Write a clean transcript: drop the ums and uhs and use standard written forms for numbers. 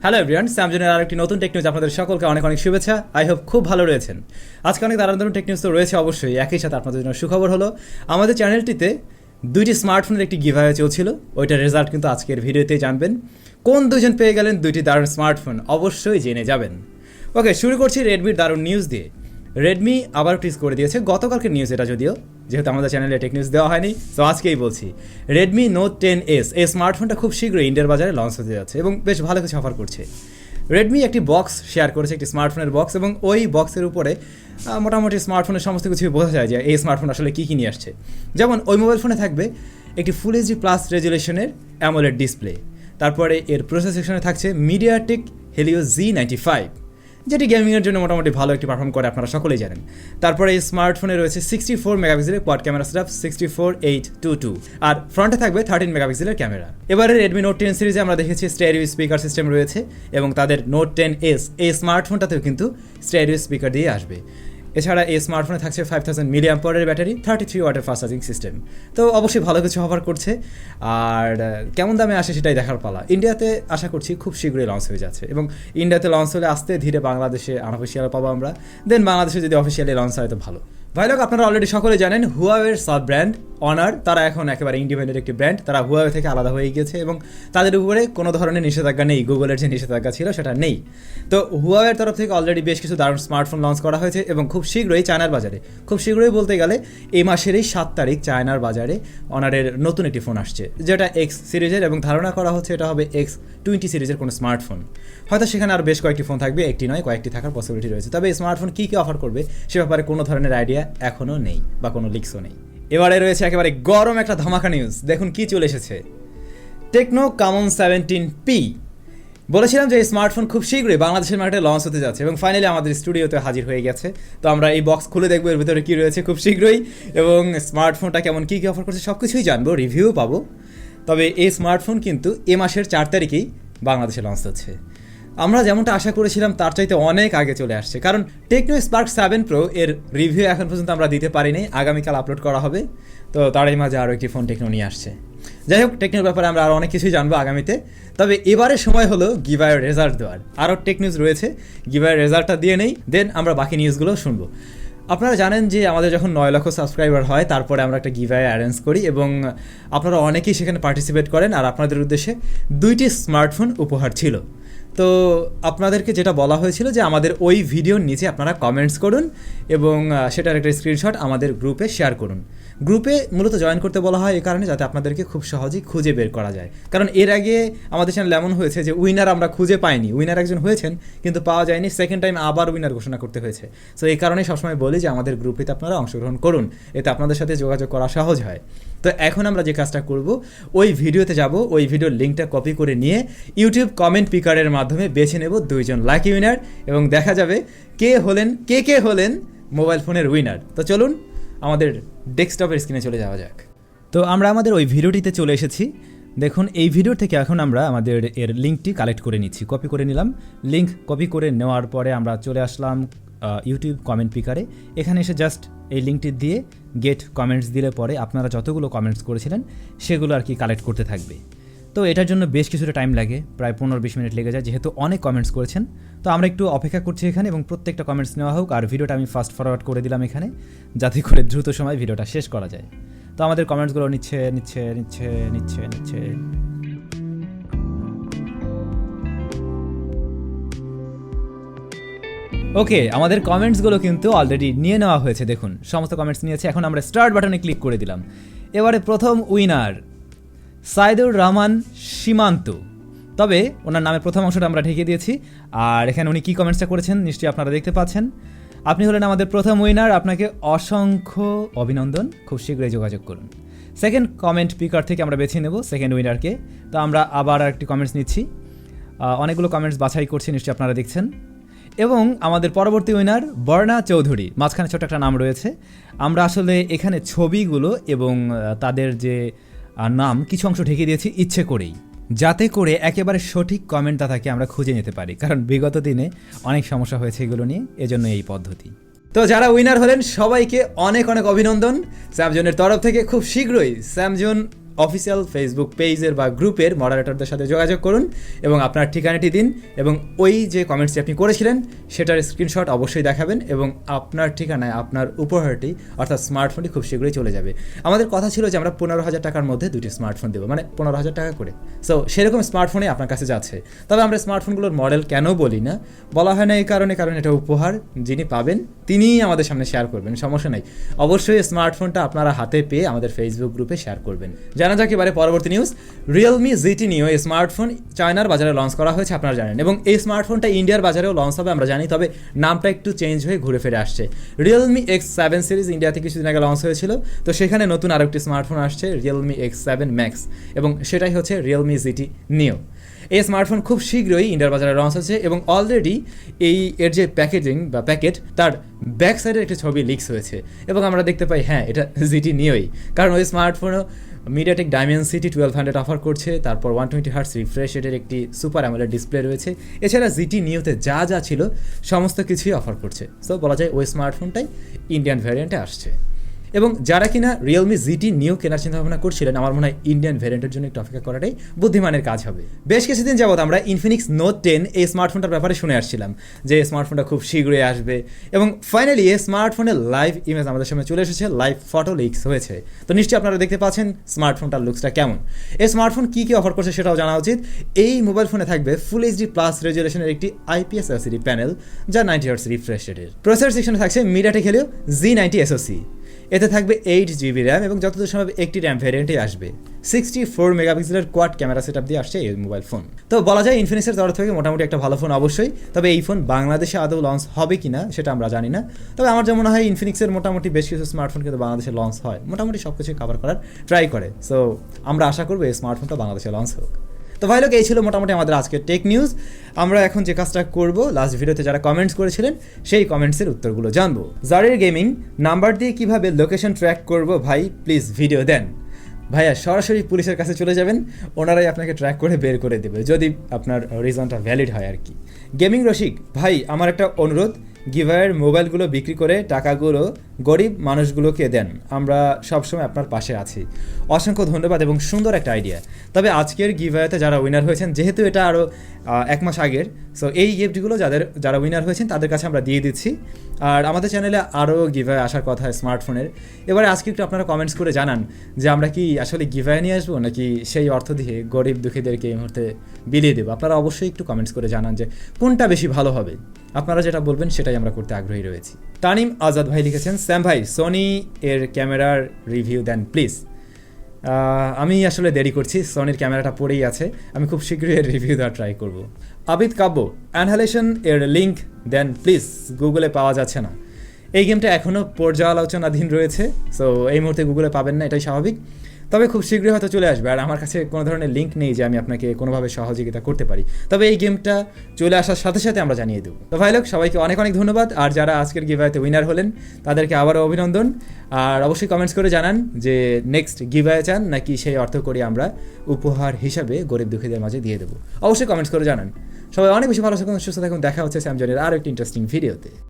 Hello everyone, স্যামজনের আরেকটি নতুন tech news আপনাদের সকলকে অনেক অনেক শুভেচ্ছা। আই হোপ খুব ভালো রয়েছেন। আজকে অনেক দারুণ টেক নিউজ তো রয়েছে অবশ্যই, একই সাথে আপনাদের জন্য সুখবর হলো আমাদের চ্যানেলটিতে দুইটি স্মার্টফোনের একটি গিভঅ্যাওয়ে চলছিল, ওইটার রেজাল্ট কিন্তু আজকের ভিডিওতেই জানবেন। কোন দুজন পেয়ে গেলেন দুইটি দারুণ স্মার্টফোন অবশ্যই জেনে যাবেন। ওকে, শুরু করছি রেডমির দারুণ নিউজ দিয়ে। রেডমি আবার টিজ করে দিয়েছে, গতকালকের নিউজ এটা, যদিও যেহেতু আমাদের চ্যানেলে টেক নিউজ দেওয়া হয়নি তো আজকেই বলছি। রেডমি নোট 10S এই স্মার্টফোনটা খুব শীঘ্রই ইন্ডিয়ার বাজারে লঞ্চ হতে যাচ্ছে এবং বেশ ভালো কিছু অফার করছে। রেডমি একটি বক্স শেয়ার করেছে, একটি স্মার্টফোনের বক্স, এবং ওই বক্সের উপরে মোটামুটি স্মার্টফোনের সমস্ত কিছু বোঝা যায় যে এই স্মার্টফোন আসলে কী কী নিয়ে আসছে। যেমন ওই মোবাইল ফোনে থাকবে একটি ফুল এইচডি প্লাস রেজুলেশনের অ্যামোলেড ডিসপ্লে, তারপরে এর প্রসেসর সেকশনে থাকছে মিডিয়াটেক হেলিও Z95, যেটি গেমিংয়ের জন্য মোটামুটি ভালো একটি পারফর্ম করে, আপনারা সকলেই জানেন। তারপরে এই স্মার্টফোনে রয়েছে 64 মেগাপিক্সেলের কোয়াড ক্যামেরা সেটআপ 64-822, আর ফ্রন্টে থাকবে 13 মেগাপিক্সেলের ক্যামেরা। এবারে রেডমি নোট 10 সিরিজে আমরা দেখেছি স্টেরিও স্পিকার সিস্টেম রয়েছে, এবং তাদের নোট 10S এই স্মার্টফোনটাতেও কিন্তু স্টেরিও স্পিকার দিয়ে আসবে। এছাড়া এই স্মার্টফোনে থাকছে 5000 মিলিঅ্যাম্পিয়ারের ব্যাটারি, 33 ওয়াটের ফাস্ট চার্জিং সিস্টেম। তো অবশ্যই ভালো কিছু অফার করছে, আর কেমন দামে আসে সেটাই দেখার পালা। ইন্ডিয়াতে আশা করছি খুব শীঘ্রই লঞ্চ হয়ে যাচ্ছে, এবং ইন্ডিয়াতে লঞ্চ হলে আস্তে ধীরে বাংলাদেশে আনঅফিসিয়াল পাবো আমরা, দেন বাংলাদেশে যদি অফিসিয়ালি লঞ্চ হয় তো ভালো। ভাই লোক, আপনারা অলরেডি সকলে জানেন হুয়াওয়ের সাব ব্র্যান্ড অনার, তারা এখন একেবারে ইন্ডিপেন্ডেন্ট একটি ব্র্যান্ড, তারা হুয়াওয়ে থেকে আলাদা হয়ে গিয়েছে এবং তাদের উপরে কোনো ধরনের নিষেধাজ্ঞা নেই। গুগলের যে নিষেধাজ্ঞা ছিল সেটা নেই। তো হুয়াওয়ের তরফ থেকে অলরেডি বেশ কিছু দারুণ স্মার্টফোন লঞ্চ করা হয়েছে, এবং খুব শীঘ্রই চায়নার বাজারে, খুব শীঘ্রই বলতে গেলে এই মাসেরই 7 তারিখ চায়নার বাজারে অনারের নতুন একটি ফোন আসছে, যেটা এক্স সিরিজের, এবং ধারণা করা হচ্ছে এটা হবে X20 সিরিজের কোনো স্মার্টফোন। হয়তো সেখানে আর বেশ কয়েকটি ফোন থাকবে, একটি নয় কয়েকটি থাকার পসিবিলিটি রয়েছে। তবে এই স্মার্টফোন কী কী অফার করবে সে ব্যাপারে কোনো ধরনের আইডিয়া এখনও নেই বা কোনো লিক্সও নেই। এবারে রয়েছে একেবারে গরম একটা ধামাকা নিউজ, দেখুন কি চলে এসেছে। টেকনো কামন 17P, বলেছিলাম যে এই স্মার্টফোন খুব শীঘ্রই বাংলাদেশের মার্কেটে লঞ্চ হতে যাচ্ছে, এবং ফাইনালি আমাদের স্টুডিওতে হাজির হয়ে গেছে। তো আমরা এই বক্স খুলে দেখবো এর ভিতরে কী রয়েছে খুব শীঘ্রই, এবং স্মার্টফোনটা কেমন কী কী অফার করছে সব কিছুই জানবো, রিভিউ পাবো। তবে এই স্মার্টফোন কিন্তু এ মাসের 4 তারিখেই বাংলাদেশে লঞ্চ হচ্ছে। আমরা যেমনটা আশা করেছিলাম তার চাইতে অনেক আগে চলে আসছে, কারণ টেকনো স্পার্ক 7 প্রো এর রিভিউ এখন পর্যন্ত আমরা দিতে পারিনি, আগামীকাল আপলোড করা হবে। তো তারই মাঝে আরও একটি ফোন টেকনো নিয়ে আসছে। যাই হোক, টেকনোর ব্যাপারে আমরা আরও অনেক কিছুই জানবো আগামীতে। তবে এবারের সময় হলো গিভঅ্যাওয়ের রেজাল্ট দেওয়ার, আরও টেক নিউজ রয়েছে, গিভঅ্যাওয়ের রেজাল্টটা দিয়ে নেই, দেন আমরা বাকি নিউজগুলো শুনবো। আপনারা জানেন যে আমাদের যখন 9 লক্ষ সাবস্ক্রাইবার হয় তারপরে আমরা একটা গিভঅ্যাওয়ে অ্যারেঞ্জ করি, এবং আপনারা অনেকেই সেখানে পার্টিসিপেট করেন, আর আপনাদের উদ্দেশ্যে 2টি স্মার্টফোন উপহার ছিল। তো আপনাদেরকে যেটা বলা হয়েছিল যে আমাদের ওই ভিডিওর নিচে আপনারা কমেন্টস করুন, এবং সেটার একটা স্ক্রিনশট আমাদের গ্রুপে শেয়ার করুন। গ্রুপে মূলত জয়েন করতে বলা হয় এই কারণে, যাতে আপনাদেরকে খুব সহজেই খুঁজে বের করা যায়। কারণ এর আগে আমাদের চ্যানেল এমন হয়েছে যে উইনার আমরা খুঁজে পাইনি, উইনার একজন হয়েছেন কিন্তু পাওয়া যায়নি, সেকেন্ড টাইম আবার উইনার ঘোষণা করতে হয়েছে। সো এই কারণেই সবসময় বলি যে আমাদের গ্রুপেতে আপনারা অংশগ্রহণ করুন, এতে আপনাদের সাথে যোগাযোগ করা সহজ হয়। তো এখন আমরা যে কাজটা করব, ওই ভিডিওতে যাব, ওই ভিডিওর লিঙ্কটা কপি করে নিয়ে ইউটিউব কমেন্ট পিকারের মাধ্যমে বেছে নেব 2 জন লাকি উইনার, এবং দেখা যাবে কে হলেন মোবাইল ফোনের উইনার। তো চলুন আমাদের ডেস্কটপের স্ক্রিনে চলে যাওয়া যাক। তো আমরা আমাদের ওই ভিডিওটিতে চলে এসেছি। দেখুন এই ভিডিও থেকে এখন আমরা আমাদের এর লিঙ্কটি কালেক্ট করে নিচ্ছি, কপি করে নিলাম। লিঙ্ক কপি করে নেওয়ার পরে আমরা চলে আসলাম ইউটিউব কমেন্ট পিকারে। এখানে এসে জাস্ট এই লিঙ্কটি দিয়ে গেট কমেন্টস দিলে পরে আপনারা যতগুলো কমেন্টস করেছিলেন সেগুলো আর কি কালেক্ট করতে থাকবে। তো এটার জন্য বেশ কিছুটা টাইম লাগে, প্রায় 15-20 মিনিট লেগে যায়, যেহেতু অনেক কমেন্টস করেছেন। তো আমরা একটু অপেক্ষা করছি এখানে, এবং প্রত্যেকটা কমেন্টস নেওয়া হোক, আর ভিডিওটা আমি ফাস্ট ফরওয়ার্ড করে দিলাম এখানে, যাতে করে দ্রুত সময় ভিডিওটা শেষ করা যায়। তো আমাদের কমেন্টসগুলো নিচ্ছে। ওকে, আমাদের কমেন্টসগুলো কিন্তু অলরেডি নিয়ে নেওয়া হয়েছে। দেখুন সমস্ত কমেন্টস নিয়েছে। এখন আমরা স্টার্ট বাটনে ক্লিক করে দিলাম। এবারে প্রথম উইনার সাইদুর রহমান সীমান্ত, তবে ওনার নামের প্রথম অংশটা আমরা ঢেকে দিয়েছি। আর এখানে উনি কী কমেন্টসটা করেছেন নিশ্চয়ই আপনারা দেখতে পাচ্ছেন। আপনি হলেন আমাদের প্রথম উইনার, আপনাকে অসংখ্য অভিনন্দন, খুব শীঘ্রই যোগাযোগ করুন। সেকেন্ড কমেন্ট পিকার থেকে আমরা বেছে নেব সেকেন্ড উইনারকে। তো আমরা আবার একটি কমেন্টস নিচ্ছি, অনেকগুলো কমেন্টস বাছাই করছি, নিশ্চয়ই আপনারা দেখছেন। এবং আমাদের পরবর্তী উইনার বর্ণা চৌধুরী, মাঝখানে ছোট একটা নাম রয়েছে। আমরা আসলে এখানে ছবিগুলো এবং তাদের যে নাম কিছু অংশ ঢেকে দিয়েছি ইচ্ছে করেই, যাতে করে একেবারে সঠিক কমেন্টদাতাকে আমরা খুঁজে নিতে পারি, কারণ বিগত দিনে অনেক সমস্যা হয়েছে এগুলো নিয়ে, এজন্য এই পদ্ধতি। তো যারা উইনার হলেন সবাইকে অনেক অনেক অভিনন্দন স্যামজনের তরফ থেকে। খুব শীঘ্রই স্যামজন অফিসিয়াল ফেসবুক পেজের বা গ্রুপের মডারেটরদের সাথে যোগাযোগ করুন এবং আপনার ঠিকানাটি দিন এবং ওই যে কমেন্টসটি আপনি করেছিলেন সেটার স্ক্রিনশট অবশ্যই দেখাবেন এবং আপনার ঠিকানায় আপনার উপহারটি অর্থাৎ স্মার্টফোনটি খুব শীঘ্রই চলে যাবে। আমাদের কথা ছিল যে আমরা 15,000 টাকার মধ্যে 2টি স্মার্টফোন দেবো, মানে 15,000 টাকা করে। সো সেরকম স্মার্টফোনই আপনার কাছে যাচ্ছে। তবে আমরা স্মার্টফোনগুলোর মডেল কেন বলি না, বলা হয় না এই কারণে, কারণ এটা উপহার যিনি পাবেন তিনিই আমাদের সামনে শেয়ার করবেন, সমস্যা নেই। অবশ্যই স্মার্টফোনটা আপনারা হাতে পেয়ে আমাদের ফেসবুক গ্রুপে শেয়ার করবেন। জানা যাক এবারে পরবর্তী নিউজ। রিয়েলমি জিটি নিও এই স্মার্টফোন চায়নার বাজারে লঞ্চ করা হয়েছে, আপনারা জানেন, এবং এই স্মার্টফোনটা ইন্ডিয়ার বাজারেও লঞ্চ হবে আমরা জানি, তবে নামটা একটু চেঞ্জ হয়ে ঘুরে ফিরে আসছে। রিয়েলমি X7 সিরিজ ইন্ডিয়াতে কিছুদিন আগে লঞ্চ হয়েছিল, তো সেখানে নতুন আরেকটি স্মার্টফোন আসছে রিয়েলমি X7 ম্যাক্স, এবং সেটাই হচ্ছে রিয়েলমি জিটি নিও। এই স্মার্টফোন খুব শীঘ্রই ইন্ডিয়ার বাজারে লঞ্চ হচ্ছে এবং অলরেডি এর যে প্যাকেজিং বা প্যাকেট তার ব্যাক সাইডের একটি ছবি লিকস হয়েছে এবং আমরা দেখতে পাই হ্যাঁ এটা জিটি নিওই, কারণ ওই স্মার্টফোনও মিডিয়াটেক ডাইমেনসিটি 1200 অফার করছে, তারপর 120 হার্টজ রিফ্রেশ রেটের একটি সুপার অ্যামোলেড ডিসপ্লে রয়েছে। এছাড়া জিটি নিওতে যা যা ছিল সমস্ত কিছুই অফার করছে। সো বলা যায় ওই স্মার্টফোনটাই ইন্ডিয়ান ভ্যারিয়েন্টে আসছে। এবং যারা কিনা রিয়েলমি জিটি নিও কেনার চিন্তা ভাবনা করছিলেন, আমার মনে হয় ইন্ডিয়ান ভ্যারিয়েন্টের জন্য একটু অপেক্ষা করাটাই বুদ্ধিমানের কাজ হবে। বেশ কিছুদিন যাবত আমরা ইনফিনিক্স নোট 10 এই স্মার্টফোনটার ব্যাপারে শুনে আসছিলাম যে এই স্মার্টফোনটা খুব শীঘ্রই আসবে, এবং ফাইনালি এই স্মার্টফোনের লাইভ ইমেজ আমাদের সামনে চলে এসেছে, লাইভ ফটো লিকস হয়েছে। তো নিশ্চয়ই আপনারা দেখতে পাচ্ছেন স্মার্টফোনটার লুকসটা কেমন। এই স্মার্টফোন কী কী অফার করছে সেটাও জানা উচিত। এই মোবাইল ফোনে থাকবে ফুল এইচডি প্লাস রেজুলেশনের একটি IPS LCD প্যানেল, যা 90 হার্টজ রিফ্রেশ রেটের। প্রসেসর সেকশনে থাকছে মিডিয়াটেক হেলিও G90 SoC। এতে থাকবে 8GB র্যাম এবং যতদূর সম্ভব একটি র্যাম ভ্যারিয়েন্টে আসবে। 64 মেগাপিক্সেলের কোয়াড ক্যামেরা সেটআপ দিয়ে আসছে এই মোবাইল ফোন। তো বলা যায় ইনফিনিক্সের তরফ থেকে মোটামুটি একটা ভালো ফোন অবশ্যই, তবে এই ফোন বাংলাদেশে আদৌ লঞ্চ হবে কিনা সেটা আমরা জানি না। তবে আমার যেমন মনে হয় ইনফিনিক্সের মোটামুটি বেশ কিছু স্মার্টফোন কিন্তু বাংলাদেশে লঞ্চ হয়, মোটামুটি সব কিছু কভার করার ট্রাই করে। সো আমরা আশা করবো এই স্মার্টফোনটা বাংলাদেশে লঞ্চ হোক। তো ভাই লোক, এই ছিল মোটামুটি আমাদের আজকের টেক নিউজ। আমরা এখন যে কাজটা করব, লাস্ট ভিডিওতে যারা কমেন্টস করেছিলেন সেই কমেন্টসের উত্তরগুলো জানবো। জারের গেমিং নাম্বার দিয়ে কিভাবে লোকেশন ট্র্যাক করব ভাই, প্লিজ ভিডিও দেন। ভাইয়া সরাসরি পুলিশের কাছে চলে যাবেন, ওনারাই আপনাকে ট্র্যাক করে বের করে দেবে, যদি আপনার রিজনটা ভ্যালিড হয় আর কি। গেমিং রসিক ভাই, আমার একটা অনুরোধ, গিভারের মোবাইলগুলো বিক্রি করে টাকাগুলো গরিব মানুষগুলোকে দেন, আমরা সবসময় আপনার পাশে আছি। অসংখ্য ধন্যবাদ এবং সুন্দর একটা আইডিয়া। তবে আজকের গিভারেতে যারা উইনার হয়েছেন, যেহেতু এটা আরও 1 মাস আগের, সো এই গিফটগুলো যারা উইনার হয়েছেন তাদের কাছে আমরা দিয়ে দিচ্ছি। আর আমাদের চ্যানেলে আরও গিভারে আসার কথা স্মার্টফোনের। এবারে আজকে একটু আপনারা কমেন্টস করে জানান যে আমরা কি আসলে গিভারে নিয়ে আসবো নাকি সেই অর্থ দিয়ে গরিব দুঃখীদেরকে এই মুহূর্তে বিলিয়ে দেবো। আপনারা অবশ্যই একটু কমেন্টস করে জানান যে কোনটা বেশি ভালো হবে। আপনারা যেটা বলবেন সেটাই আমরা করতে আগ্রহী রয়েছি। তানিম আজাদ ভাই লিখেছেন, স্যাম ভাই সোনি এর ক্যামেরার রিভিউ দেন প্লিজ। আমি আসলে দেরি করছি, সোনির ক্যামেরাটা পড়েই আছে, আমি খুব শীঘ্রই এর রিভিউ দেওয়ার ট্রাই করব। আবিদ কাব্য, অ্যানহালেশন এর লিঙ্ক দেন প্লিজ, গুগলে পাওয়া যাচ্ছে না। এই গেমটা এখনও পর্যালোচনাধীন রয়েছে, সো এই মুহূর্তে গুগলে পাবেন না, এটাই স্বাভাবিক। তবে খুব শীঘ্রই হয়তো চলে আসবে, আর আমার কাছে কোনো ধরনের লিঙ্ক নেই যে আমি আপনাকে কোনোভাবে সহযোগিতা করতে পারি। তবে এই গেমটা চলে আসার সাথে সাথে আমরা জানিয়ে দেবো। তো ভাই লোক, সবাইকে অনেক অনেক ধন্যবাদ। আর যারা আজকের গিভঅ্যাওয়েতে উইনার হলেন তাদেরকে আবারও অভিনন্দন। আর অবশ্যই কমেন্টস করে জানান যে নেক্সট গিভঅ্যাওয়ে চান নাকি সেই অর্থ করে আমরা উপহার হিসাবে গরিব দুঃখীদের মাঝে দিয়ে দেবো। অবশ্যই কমেন্টস করে জানান। সবাই অনেক বেশি ভালো থাকুন, সুস্থ থাকুন। দেখা হচ্ছে স্যামজনের আরও একটি ইন্টারেস্টিং ভিডিওতে।